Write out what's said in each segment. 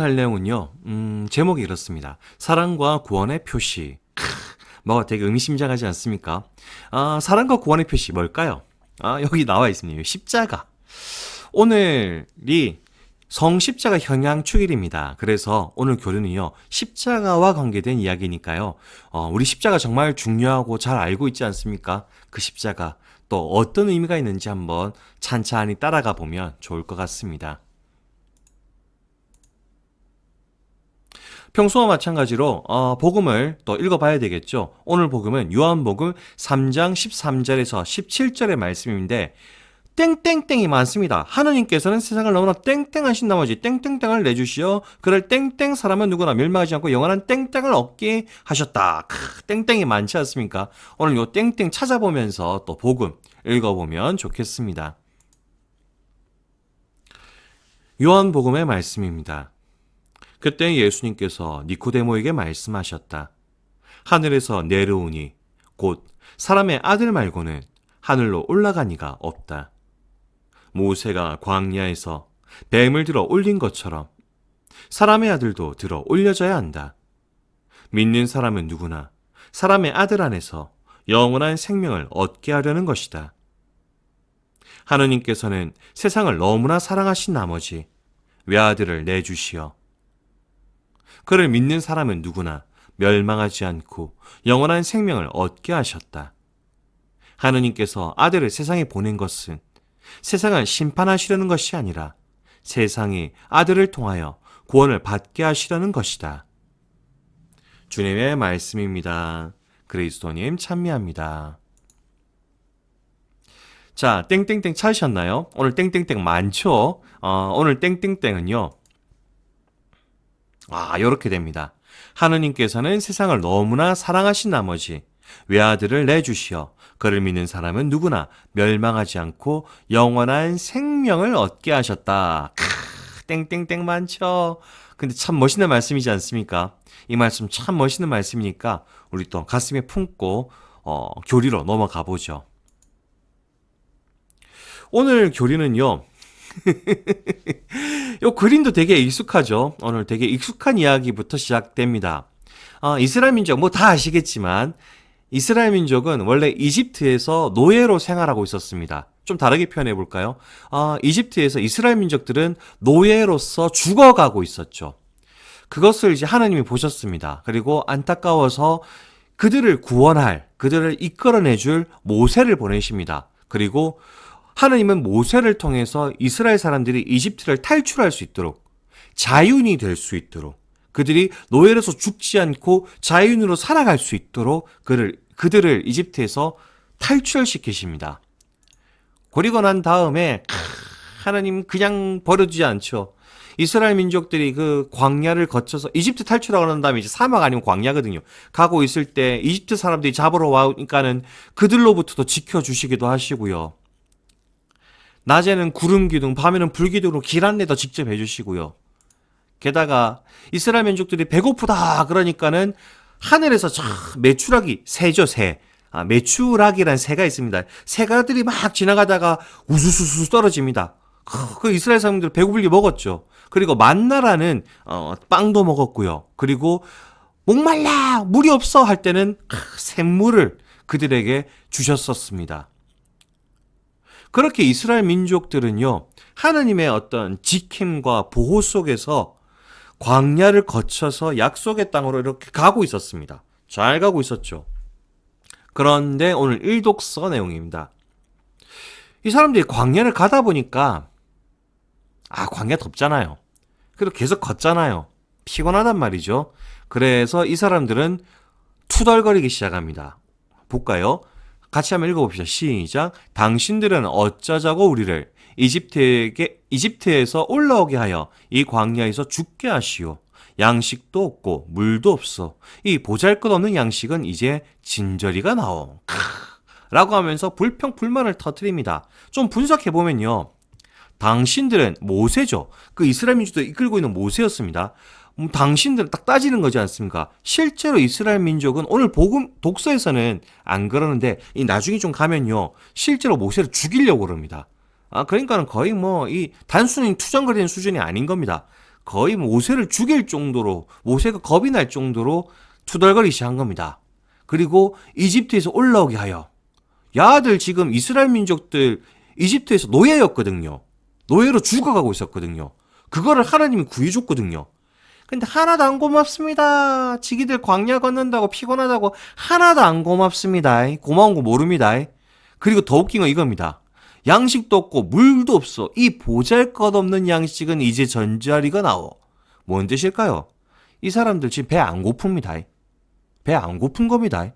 할 내용은요, 제목이 이렇습니다. 사랑과 구원의 표시. 뭐 되게 의미심장하지 않습니까? 사랑과 구원의 표시 뭘까요? 여기 나와 있습니다. 십자가. 오늘이 성십자가 현양축일입니다. 그래서 오늘 교류는요, 십자가와 관계된 이야기니까요, 우리 십자가 정말 중요하고 잘 알고 있지 않습니까? 그 십자가 또 어떤 의미가 있는지 한번 찬찬히 따라가 보면 좋을 것 같습니다. 평소와 마찬가지로 복음을 또 읽어봐야 되겠죠. 오늘 복음은 요한복음 3장 13절에서 17절의 말씀인데 땡땡땡이 많습니다. 하느님께서는 세상을 너무나 땡땡하신 나머지 땡땡땡을 내주시어 그를 땡땡 사람은 누구나 멸망하지 않고 영원한 땡땡을 얻게 하셨다. 땡땡이 많지 않습니까? 오늘 요 땡땡 찾아보면서 또 복음 읽어보면 좋겠습니다. 요한복음의 말씀입니다. 그때 예수님께서 니코데모에게 말씀하셨다. 하늘에서 내려오니 곧 사람의 아들 말고는 하늘로 올라간 이가 없다. 모세가 광야에서 뱀을 들어 올린 것처럼 사람의 아들도 들어 올려져야 한다. 믿는 사람은 누구나 사람의 아들 안에서 영원한 생명을 얻게 하려는 것이다. 하느님께서는 세상을 너무나 사랑하신 나머지 외아들을 내주시어 그를 믿는 사람은 누구나 멸망하지 않고 영원한 생명을 얻게 하셨다. 하느님께서 아들을 세상에 보낸 것은 세상을 심판하시려는 것이 아니라 세상이 아들을 통하여 구원을 받게 하시려는 것이다. 주님의 말씀입니다. 그리스도님 참미합니다. 자, 땡땡땡 찾으셨나요? 오늘 땡땡땡 많죠? 오늘 땡땡땡은요, 이렇게 됩니다. 하느님께서는 세상을 너무나 사랑하신 나머지 외아들을 내주시어 그를 믿는 사람은 누구나 멸망하지 않고 영원한 생명을 얻게 하셨다. 땡땡땡 많죠? 근데 참 멋있는 말씀이지 않습니까? 이 말씀 참 멋있는 말씀이니까 우리 또 가슴에 품고 교리로 넘어가 보죠. 오늘 교리는요, 요 그림도 되게 익숙하죠. 오늘 되게 익숙한 이야기부터 시작됩니다. 이스라엘 민족 뭐 다 아시겠지만 이스라엘 민족은 원래 이집트에서 노예로 생활하고 있었습니다. 좀 다르게 표현해 볼까요? 이집트에서 이스라엘 민족들은 노예로서 죽어가고 있었죠. 그것을 이제 하나님이 보셨습니다. 그리고 안타까워서 그들을 구원할, 그들을 이끌어내줄 모세를 보내십니다. 그리고 하나님은 모세를 통해서 이스라엘 사람들이 이집트를 탈출할 수 있도록, 자유인이 될 수 있도록, 그들이 노예로서 죽지 않고 자유인으로 살아갈 수 있도록 그들을 이집트에서 탈출시키십니다. 그리고 난 다음에 하나님 그냥 버려두지 않죠. 이스라엘 민족들이 그 광야를 거쳐서 이집트 탈출하고 난 다음에 이제 사막 아니면 광야거든요. 가고 있을 때 이집트 사람들이 잡으러 와니까는 그들로부터도 지켜주시기도 하시고요. 낮에는 구름 기둥, 밤에는 불 기둥으로 길 안내도 직접 해주시고요. 게다가 이스라엘 민족들이 배고프다 그러니까는 하늘에서 메추라기, 새죠, 새. 메추라기란 새가 있습니다. 새가들이 막 지나가다가 우수수수 떨어집니다. 그 이스라엘 사람들 배고플게 먹었죠. 그리고 만나라는 빵도 먹었고요. 그리고 목말라 물이 없어 할 때는 샘물을 그들에게 주셨었습니다. 그렇게 이스라엘 민족들은요, 하나님의 어떤 지킴과 보호 속에서 광야를 거쳐서 약속의 땅으로 이렇게 가고 있었습니다. 잘 가고 있었죠. 그런데 오늘 일독서 내용입니다. 이 사람들이 광야를 가다 보니까 광야 덥잖아요. 그래도 계속 걷잖아요. 피곤하단 말이죠. 그래서 이 사람들은 투덜거리기 시작합니다. 볼까요? 같이 한번 읽어봅시다. 시작. 당신들은 어쩌자고 우리를 이집트에서 올라오게 하여 이 광야에서 죽게 하시오. 양식도 없고 물도 없어. 이 보잘것없는 양식은 이제 진저리가 나오. 라고 하면서 불평불만을 터뜨립니다. 좀 분석해보면요, 당신들은 모세죠. 그 이스라엘 민족들을 이끌고 있는 모세였습니다. 당신들은 딱 따지는 거지 않습니까? 실제로 이스라엘 민족은 오늘 복음 독서에서는 안 그러는데 이 나중에 좀 가면요, 실제로 모세를 죽이려고 그럽니다. 그러니까는 거의 이 단순히 투정거리는 수준이 아닌 겁니다. 거의 모세를 죽일 정도로, 모세가 겁이 날 정도로 투덜거리기 시작한 겁니다. 그리고 이집트에서 올라오게 하여, 야들 지금 이스라엘 민족들 이집트에서 노예였거든요. 노예로 죽어가고 있었거든요. 그거를 하나님이 구해줬거든요. 근데 하나도 안 고맙습니다. 지기들 광야 걷는다고 피곤하다고 하나도 안 고맙습니다. 고마운 거 모릅니다. 그리고 더 웃긴 건 이겁니다. 양식도 없고 물도 없어. 이 보잘것없는 양식은 이제 전자리가 나오. 뭔 뜻일까요? 이 사람들 지금 배 안 고픕니다. 배 안 고픈 겁니다.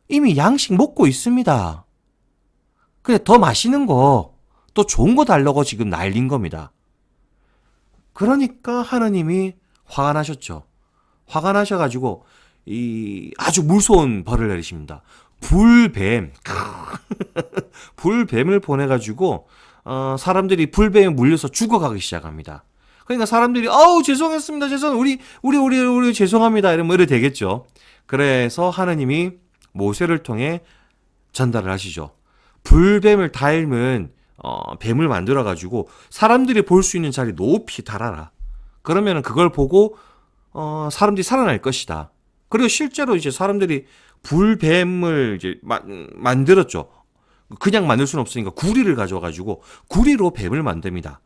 이미 양식 먹고 있습니다. 근데 더 맛있는 거, 또 좋은 거 달라고 지금 난린 겁니다. 그러니까 하나님이 화가 나셨죠. 화가 나셔가지고 아주 무서운 벌을 내리십니다. 불뱀. 불뱀을 보내가지고 사람들이 불뱀에 물려서 죽어가기 시작합니다. 그러니까 사람들이 죄송했습니다. 우리 죄송합니다. 이러면 이래 되겠죠. 그래서 하나님이 모세를 통해 전달을 하시죠. 불뱀을 닮은 뱀을 만들어가지고 사람들이 볼 수 있는 자리 높이 달아라. 그러면 그걸 보고 사람들이 살아날 것이다. 그리고 실제로 이제 사람들이 불뱀을 이제 만들었죠. 그냥 만들 수는 없으니까 구리를 가져와가지고 구리로 뱀을 만듭니다.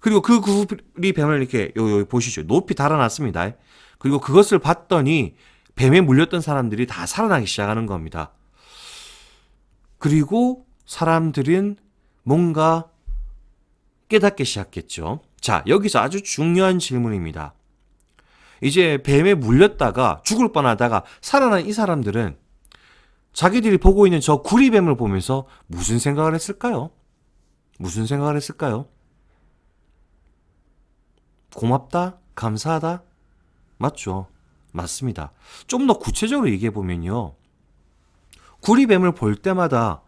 그리고 그 구리 뱀을 이렇게 여기 보시죠. 높이 달아놨습니다. 그리고 그것을 봤더니 뱀에 물렸던 사람들이 다 살아나기 시작하는 겁니다. 그리고 사람들은 뭔가 깨닫기 시작했죠. 자, 여기서 아주 중요한 질문입니다. 이제 뱀에 물렸다가 죽을 뻔하다가 살아난 이 사람들은 자기들이 보고 있는 저 구리뱀을 보면서 무슨 생각을 했을까요? 무슨 생각을 했을까요? 고맙다? 감사하다? 맞죠? 맞습니다. 좀 더 구체적으로 얘기해보면요. 구리뱀을 볼 때마다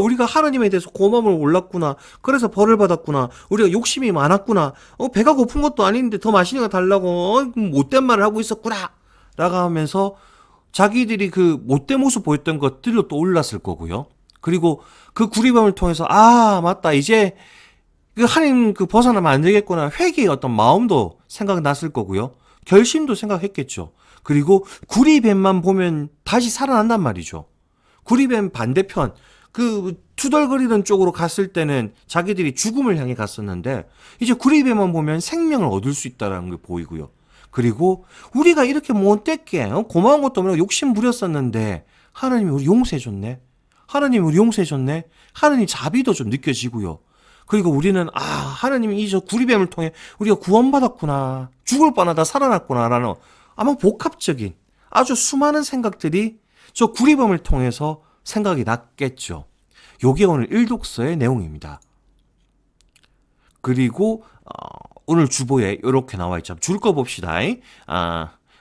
우리가 하나님에 대해서 고마움을 몰랐구나. 그래서 벌을 받았구나. 우리가 욕심이 많았구나. 배가 고픈 것도 아닌데 더 맛있는 거 달라고 못된 말을 하고 있었구나. 라고 하면서 자기들이 그 못된 모습 보였던 것들로 또 올랐을 거고요. 그리고 그 구리뱀을 통해서 맞다. 이제 그 하나님 벗어나면 안 되겠구나. 회개의 어떤 마음도 생각났을 거고요. 결심도 생각했겠죠. 그리고 구리뱀만 보면 다시 살아난단 말이죠. 구리뱀 반대편 투덜거리던 쪽으로 갔을 때는 자기들이 죽음을 향해 갔었는데 이제 구리뱀만 보면 생명을 얻을 수 있다는 게 보이고요. 그리고 우리가 이렇게 못됐게 고마운 것도 없고 욕심 부렸었는데 하나님이 우리 용서해줬네. 하나님이 우리 용서해줬네. 하나님 자비도 좀 느껴지고요. 그리고 우리는 하나님이 이 저 구리뱀을 통해 우리가 구원받았구나. 죽을 뻔하다 살아났구나 라는 아마 복합적인 아주 수많은 생각들이 저 구리뱀을 통해서 생각이 났겠죠. 요게 오늘 일독서의 내용입니다. 그리고 오늘 주보에 이렇게 나와 있죠. 줄 거 봅시다.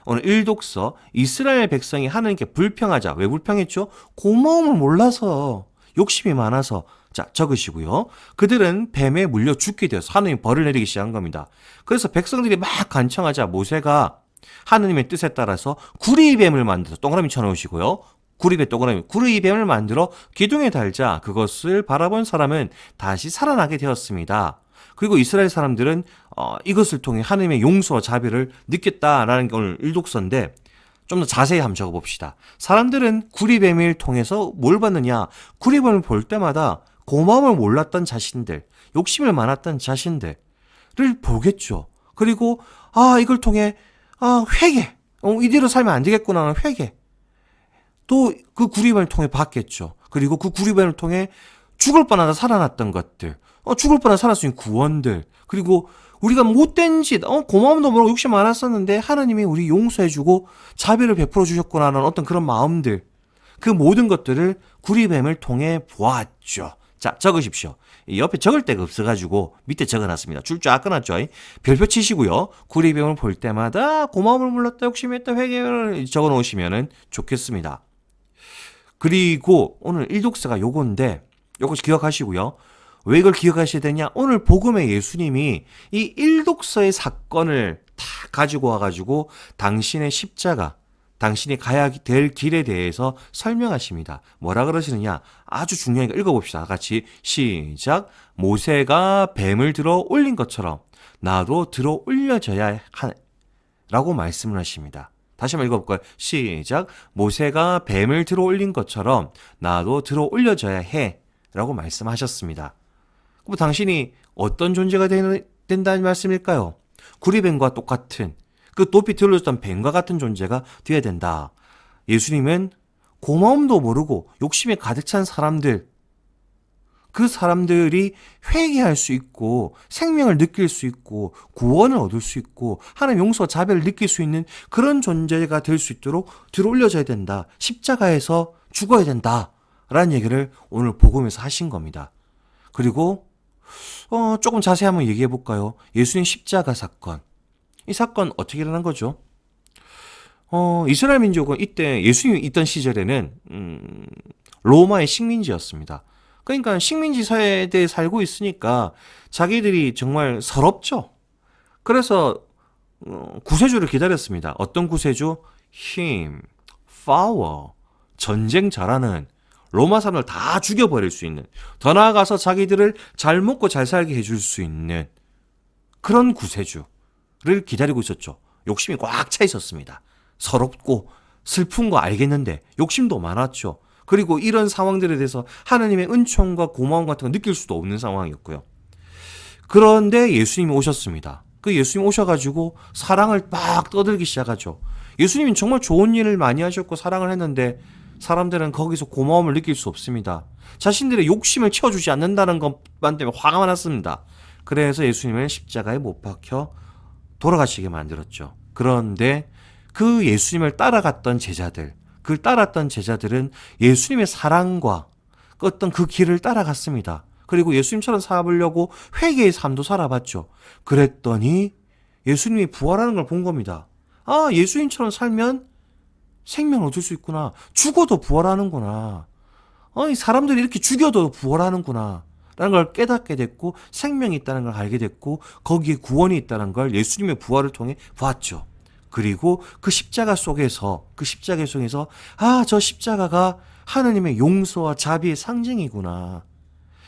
오늘 일독서 이스라엘 백성이 하나님께 불평하자. 왜 불평했죠? 고마움을 몰라서 욕심이 많아서. 자, 적으시고요. 그들은 뱀에 물려 죽게 되어서 하나님이 벌을 내리기 시작한 겁니다. 그래서 백성들이 막 간청하자 모세가 하나님의 뜻에 따라서 구리뱀을 만들어서 동그라미 쳐놓으시고요. 구리뱀을 만들어 기둥에 달자 그것을 바라본 사람은 다시 살아나게 되었습니다. 그리고 이스라엘 사람들은 이것을 통해 하나님의 용서와 자비를 느꼈다라는 게 오늘 일독서인데 좀 더 자세히 한번 적어봅시다. 사람들은 구리뱀을 통해서 뭘 받느냐? 구리뱀을 볼 때마다 고마움을 몰랐던 자신들, 욕심을 많았던 자신들을 보겠죠. 그리고 이걸 통해 회개, 이대로 살면 안 되겠구나 하는 회개. 또 그 구리뱀을 통해 봤겠죠. 그리고 그 구리뱀을 통해 죽을 뻔하다 살아났던 것들, 죽을 뻔하다 살아날 수 있는 구원들, 그리고 우리가 못된 짓, 고마움도 모르고 욕심 많았었는데 하나님이 우리 용서해주고 자비를 베풀어 주셨구나 하는 어떤 그런 마음들, 그 모든 것들을 구리뱀을 통해 보았죠. 자, 적으십시오. 옆에 적을 데가 없어가지고 밑에 적어놨습니다. 줄 쫙 끊었죠. 별표 치시고요. 구리뱀을 볼 때마다 고마움을 몰랐다, 욕심했다, 회개를 적어놓으시면 좋겠습니다. 그리고 오늘 일독서가 요건데 요거 기억하시고요. 왜 이걸 기억하셔야 되냐? 오늘 복음의 예수님이 이 일독서의 사건을 다 가지고 와가지고 당신의 십자가, 당신이 가야 될 길에 대해서 설명하십니다. 뭐라 그러시느냐? 아주 중요하니까 읽어봅시다. 같이 시작. 모세가 뱀을 들어 올린 것처럼 나도 들어 올려져야 라고 말씀을 하십니다. 다시 한번 읽어볼까요? 시작. 모세가 뱀을 들어 올린 것처럼 나도 들어 올려져야 해 라고 말씀하셨습니다. 그럼 당신이 어떤 존재가 된다는 말씀일까요? 구리뱀과 똑같은 그 높이 들어졌던 뱀과 같은 존재가 되어야 된다. 예수님은 고마움도 모르고 욕심에 가득 찬 사람들, 그 사람들이 회개할 수 있고 생명을 느낄 수 있고 구원을 얻을 수 있고 하나님 용서와 자비를 느낄 수 있는 그런 존재가 될 수 있도록 들어올려져야 된다. 십자가에서 죽어야 된다. 라는 얘기를 오늘 복음에서 하신 겁니다. 그리고 조금 자세히 한번 얘기해 볼까요? 예수님 십자가 사건. 이 사건 어떻게 일어난 거죠? 이스라엘 민족은 이때 예수님이 있던 시절에는 로마의 식민지였습니다. 그러니까 식민지 사회에 살고 있으니까 자기들이 정말 서럽죠. 그래서 구세주를 기다렸습니다. 어떤 구세주? 힘, 파워, 전쟁 잘하는 로마 사람을 다 죽여버릴 수 있는, 더 나아가서 자기들을 잘 먹고 잘 살게 해줄 수 있는 그런 구세주를 기다리고 있었죠. 욕심이 꽉 차 있었습니다. 서럽고 슬픈 거 알겠는데 욕심도 많았죠. 그리고 이런 상황들에 대해서 하나님의 은총과 고마움 같은 거 느낄 수도 없는 상황이었고요. 그런데 예수님이 오셨습니다. 그 예수님 오셔가지고 사랑을 막 떠들기 시작하죠. 예수님은 정말 좋은 일을 많이 하셨고 사랑을 했는데 사람들은 거기서 고마움을 느낄 수 없습니다. 자신들의 욕심을 채워주지 않는다는 것만 때문에 화가 많았습니다. 그래서 예수님을 십자가에 못 박혀 돌아가시게 만들었죠. 그런데 그 예수님을 따라갔던 제자들, 그를 따랐던 제자들은 예수님의 사랑과 어떤 그 길을 따라갔습니다. 그리고 예수님처럼 살아보려고 회개의 삶도 살아봤죠. 그랬더니 예수님이 부활하는 걸 본 겁니다. 아, 예수님처럼 살면 생명을 얻을 수 있구나. 죽어도 부활하는구나. 아니, 사람들이 이렇게 죽여도 부활하는구나. 라는 걸 깨닫게 됐고 생명이 있다는 걸 알게 됐고 거기에 구원이 있다는 걸 예수님의 부활을 통해 봤죠. 그리고 그 십자가 속에서 아, 저 십자가가 하나님의 용서와 자비의 상징이구나.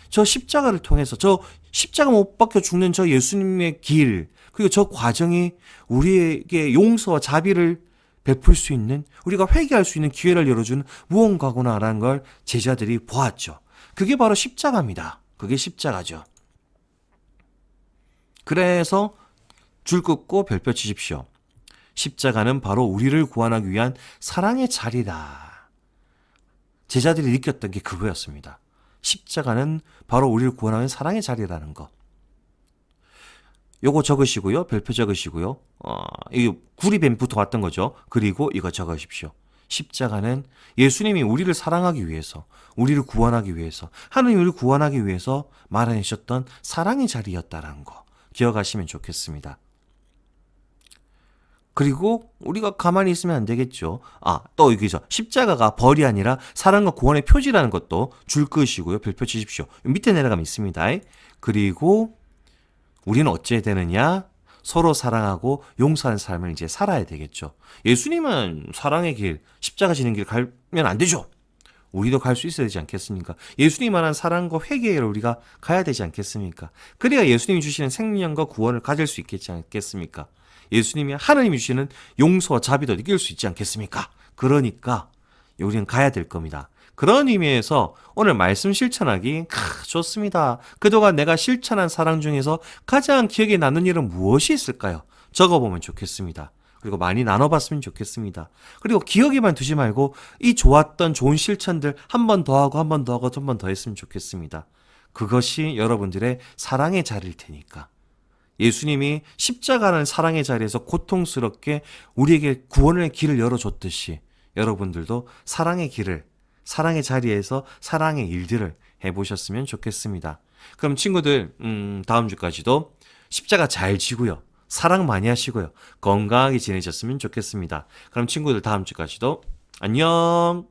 저 십자가를 통해서 저 십자가 못 박혀 죽는 저 예수님의 길, 그리고 저 과정이 우리에게 용서와 자비를 베풀 수 있는, 우리가 회개할 수 있는 기회를 열어주는 무언가구나라는 걸 제자들이 보았죠. 그게 바로 십자가입니다. 그게 십자가죠. 그래서 줄 긋고 별표 치십시오. 십자가는 바로 우리를 구원하기 위한 사랑의 자리다. 제자들이 느꼈던 게 그거였습니다. 십자가는 바로 우리를 구원하는 사랑의 자리라는 거. 요거 적으시고요. 별표 적으시고요. 이 구리뱀부터 왔던 거죠. 그리고 이거 적으십시오. 십자가는 예수님이 우리를 사랑하기 위해서, 우리를 구원하기 위해서, 하나님이 우리를 구원하기 위해서 마련하셨던 사랑의 자리였다는 거 기억하시면 좋겠습니다. 그리고 우리가 가만히 있으면 안 되겠죠. 또 여기서 십자가가 벌이 아니라 사랑과 구원의 표지라는 것도 줄 끄시고요. 별표 치십시오. 밑에 내려가면 있습니다. 그리고 우리는 어찌해야 되느냐? 서로 사랑하고 용서하는 삶을 이제 살아야 되겠죠. 예수님은 사랑의 길, 십자가 지는 길 가면 안 되죠. 우리도 갈 수 있어야 되지 않겠습니까? 예수님 말한 사랑과 회개를 우리가 가야 되지 않겠습니까? 그래야 예수님이 주시는 생명과 구원을 가질 수 있겠지 않겠습니까? 예수님이 하나님이 주시는 용서와 자비도 느낄 수 있지 않겠습니까? 그러니까 우리는 가야 될 겁니다. 그런 의미에서 오늘 말씀 실천하기 좋습니다. 그동안 내가 실천한 사랑 중에서 가장 기억에 남는 일은 무엇이 있을까요? 적어보면 좋겠습니다. 그리고 많이 나눠봤으면 좋겠습니다. 그리고 기억에만 두지 말고 이 좋았던 좋은 실천들 한 번 더 하고 한 번 더 하고 한 번 더 했으면 좋겠습니다. 그것이 여러분들의 사랑의 자리일 테니까. 예수님이 십자가라는 사랑의 자리에서 고통스럽게 우리에게 구원의 길을 열어줬듯이 여러분들도 사랑의 길을, 사랑의 자리에서 사랑의 일들을 해보셨으면 좋겠습니다. 그럼 친구들 다음 주까지도 십자가 잘 지고요. 사랑 많이 하시고요. 건강하게 지내셨으면 좋겠습니다. 그럼 친구들 다음 주까지도 안녕.